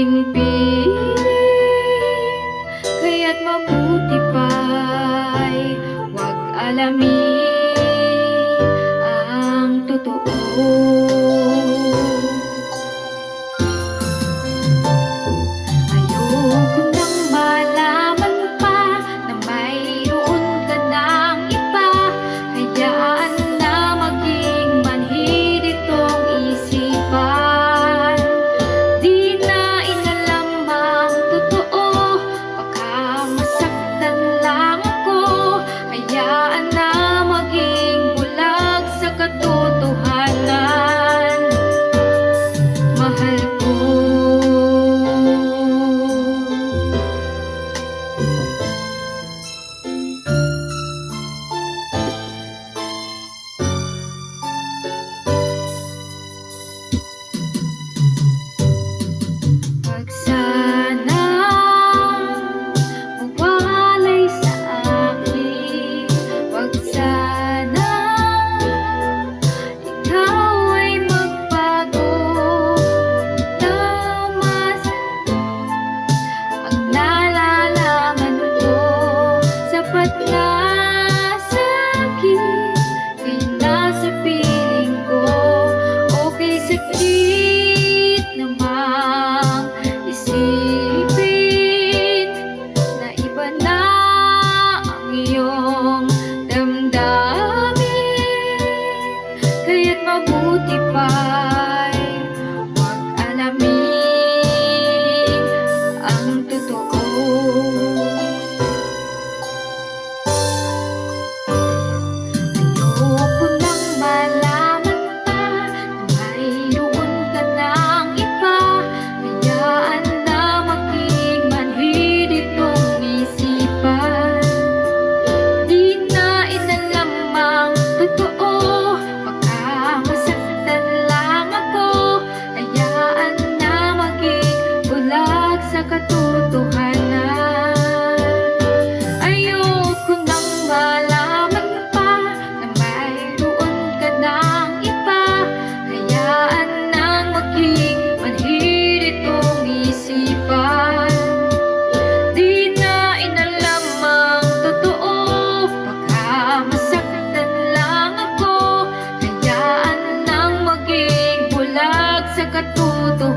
aking piling, kaya't mabuti pa'y huwag alamin ang totoo. Ayoko nang malaman pa na mayroon ka ng iba. Hayaan na maging manhid itong isipan. Di na inalam ang totoo, baka masaktan lang ako. Hayaan na maging bulag sa katotohanan. Mahal ko. Wag sana mawalay sa akin. Wag sana ikaw ay magbago. Tamas ang nalalaman ko, sapat na sa'kin, kay nasa piling ko. Okay, sakit namang isipin na iba na ang iyong damdamin. Kaya't mabuti pa'y huwag alamin ang totoo. Ayoko nang malaman pa na mayroon ka ng iba. Hayaan na maging manhid itong isipan. Di na inalam ang totoo, baka masaktan lang ako. Hayaan na maging bulag sa katotohanan. Ayoko nang malaman pa na mayroon ka ng iba. Hayaan nang maging manhid itong isipan. Di na inalam ang totoo, baka masaktan lang ako. Hayaan nang maging bulag sa katotohanan.